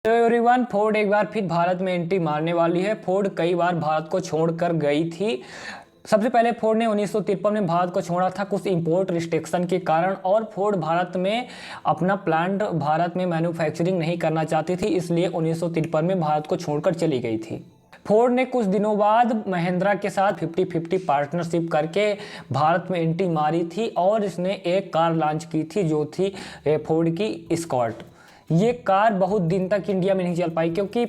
तो everyone, Ford एक बार फिर भारत में एंट्री मारने वाली है। फोर्ड कई बार भारत को छोड़कर गई थी। सबसे पहले फोर्ड ने 1953 में भारत को छोड़ा था कुछ इंपोर्ट रिस्ट्रिक्शन के कारण, और फोर्ड भारत में अपना प्लांट भारत में मैन्युफैक्चरिंग नहीं करना चाहती थी, इसलिए 1953 में भारत को छोड़कर चली गई थी। फोर्ड ने कुछ दिनों बाद महिंद्रा के साथ 50-50 पार्टनरशिप करके भारत में एंट्री मारी थी, और इसने एक कार लॉन्च की थी जो थी फोर्ड की एस्कॉर्ट। ये कार बहुत दिन तक इंडिया में नहीं चल पाई, क्योंकि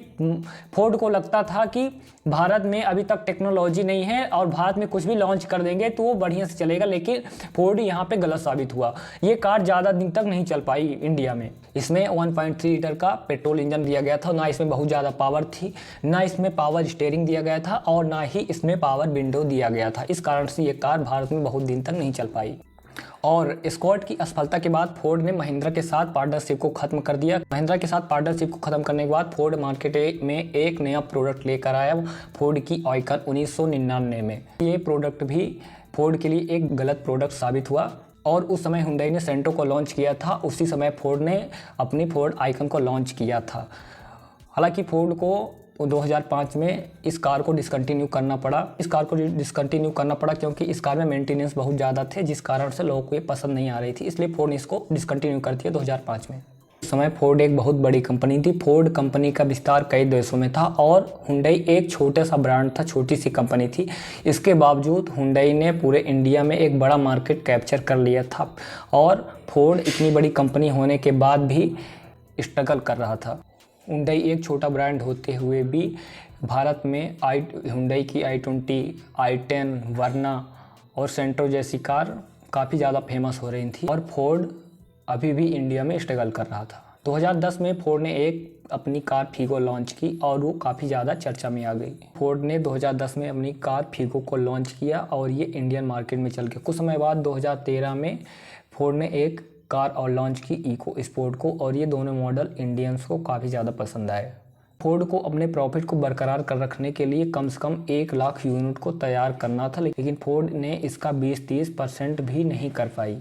फोर्ड को लगता था कि भारत में अभी तक टेक्नोलॉजी नहीं है और भारत में कुछ भी लॉन्च कर देंगे तो वो बढ़िया से चलेगा, लेकिन फोर्ड यहाँ पे गलत साबित हुआ। ये कार ज़्यादा दिन तक नहीं चल पाई इंडिया में। इसमें 1.3 लीटर का पेट्रोल इंजन दिया गया था, ना इसमें बहुत ज़्यादा पावर थी, ना इसमें पावर स्टीयरिंग दिया गया था, और ना ही इसमें पावर विंडो दिया गया था। इस कारण से ये कार भारत में बहुत दिन तक नहीं चल पाई। और एस्कॉर्ट की असफलता के बाद फोर्ड ने महिंद्रा के साथ पार्टनरशिप को खत्म कर दिया। महिंद्रा के साथ पार्टनरशिप को खत्म करने के बाद फोर्ड मार्केट में एक नया प्रोडक्ट लेकर आया, फोर्ड की आइकन 1999 में। ये प्रोडक्ट भी फोर्ड के लिए एक गलत प्रोडक्ट साबित हुआ, और उस समय हुंडई ने सेंट्रो को लॉन्च किया था। उसी समय फोर्ड ने अपनी फोर्ड आइकन को लॉन्च किया था। हालांकि फोर्ड को 2005 में इस कार को डिसकंटिन्यू करना पड़ा। क्योंकि इस कार में मेंटेनेंस बहुत ज़्यादा थे, जिस कारण से लोगों को ये पसंद नहीं आ रही थी, इसलिए फोर्ड ने इसको डिसकंटिन्यू कर दिया 2005 में। उस समय फोर्ड एक बहुत बड़ी कंपनी थी। फोर्ड कंपनी का विस्तार कई देशों में था, और हुंडई एक छोटा सा ब्रांड था, छोटी सी कंपनी थी। इसके बावजूद हुंडई ने पूरे इंडिया में एक बड़ा मार्केट कैप्चर कर लिया था, और फोर्ड इतनी बड़ी कंपनी होने के बाद भी स्ट्रगल कर रहा था। हुंडई एक छोटा ब्रांड होते हुए भी भारत में हुंडई की i20, i10, वर्ना और सेंट्रो जैसी कार काफ़ी ज़्यादा फेमस हो रही थी, और फोर्ड अभी भी इंडिया में स्ट्रगल कर रहा था। 2010 में फोर्ड ने एक अपनी कार फीगो लॉन्च की, और वो काफ़ी ज़्यादा चर्चा में आ गई। फोर्ड ने 2010 में अपनी कार फीगो को लॉन्च किया, और ये इंडियन मार्केट में चल गया। कुछ समय बाद 2013 में फोर्ड ने एक कार और लॉन्च की इको स्पोर्ट को, और ये दोनों मॉडल इंडियंस को काफ़ी ज़्यादा पसंद आए। फोर्ड को अपने प्रॉफिट को बरकरार कर रखने के लिए कम से कम 1 लाख यूनिट को तैयार करना था, लेकिन फोर्ड ने इसका 20-30% भी नहीं कर पाई।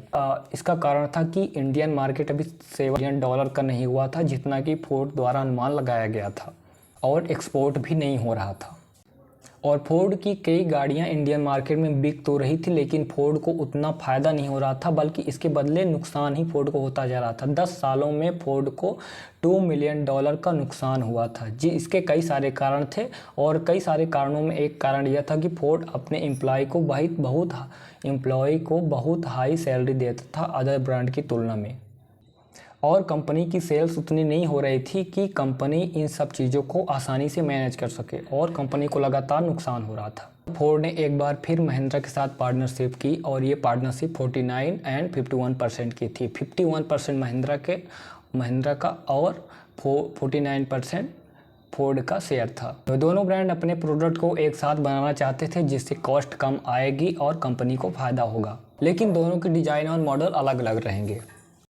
इसका कारण था कि इंडियन मार्केट अभी $7 बिलियन का नहीं हुआ था, जितना कि फोर्ड द्वारा अनुमान लगाया गया था, और एक्सपोर्ट भी नहीं हो रहा था। और फोर्ड की कई गाड़ियां इंडियन मार्केट में बिक तो रही थी, लेकिन फोर्ड को उतना फ़ायदा नहीं हो रहा था, बल्कि इसके बदले नुकसान ही फोर्ड को होता जा रहा था। 10 सालों में फोर्ड को $2 मिलियन का नुकसान हुआ था। जी, इसके कई सारे कारण थे, और कई सारे कारणों में एक कारण यह था कि फोर्ड अपने एम्प्लॉय को बहुत हाई सैलरी देता था अदर ब्रांड की तुलना में, और कंपनी की सेल्स उतनी नहीं हो रही थी कि कंपनी इन सब चीज़ों को आसानी से मैनेज कर सके, और कंपनी को लगातार नुकसान हो रहा था। फोर्ड ने एक बार फिर महिंद्रा के साथ पार्टनरशिप की, और ये पार्टनरशिप 49 और 51% की थी। 51% महिंद्रा का और 49% फोर्ड का शेयर था। तो दोनों ब्रांड अपने प्रोडक्ट को एक साथ बनाना चाहते थे, जिससे कॉस्ट कम आएगी और कंपनी को फ़ायदा होगा, लेकिन दोनों के डिज़ाइन और मॉडल अलग अलग रहेंगे।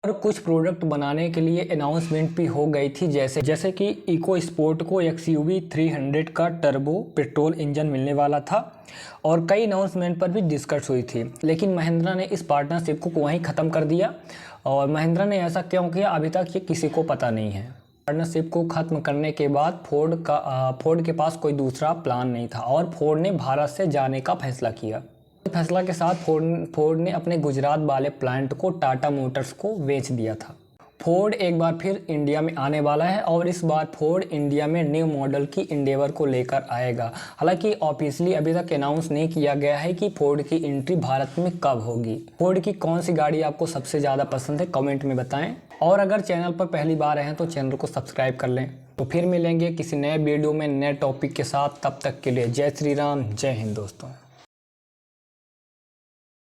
और कुछ प्रोडक्ट बनाने के लिए अनाउंसमेंट भी हो गई थी, जैसे कि इको स्पोर्ट को XUV 300 का टर्बो पेट्रोल इंजन मिलने वाला था, और कई अनाउंसमेंट पर भी डिस्कस हुई थी। लेकिन महिंद्रा ने इस पार्टनरशिप को वहीं ख़त्म कर दिया, और महिंद्रा ने ऐसा क्यों किया अभी तक ये किसी को पता नहीं है। पार्टनरशिप को ख़त्म करने के बाद फोर्ड के पास कोई दूसरा प्लान नहीं था, और फोर्ड ने भारत से जाने का फैसला किया। फैसला के साथ फोर्ड ने अपने गुजरात वाले प्लांट को टाटा मोटर्स को बेच दिया था। फोर्ड एक बार फिर इंडिया में आने वाला है, और इस बार फोर्ड इंडिया में न्यू मॉडल की इंडेवर को लेकर आएगा। हालांकि ऑफिशियली अभी तक अनाउंस नहीं किया गया है कि फोर्ड की एंट्री भारत में कब होगी। फोर्ड की कौन सी गाड़ी आपको सबसे ज़्यादा पसंद है, कमेंट में बताएं, और अगर चैनल पर पहली बार आए हैं तो चैनल को सब्सक्राइब कर लें। तो फिर मिलेंगे किसी नए वीडियो में नए टॉपिक के साथ। तब तक के लिए जय श्री राम, जय हिंद दोस्तों।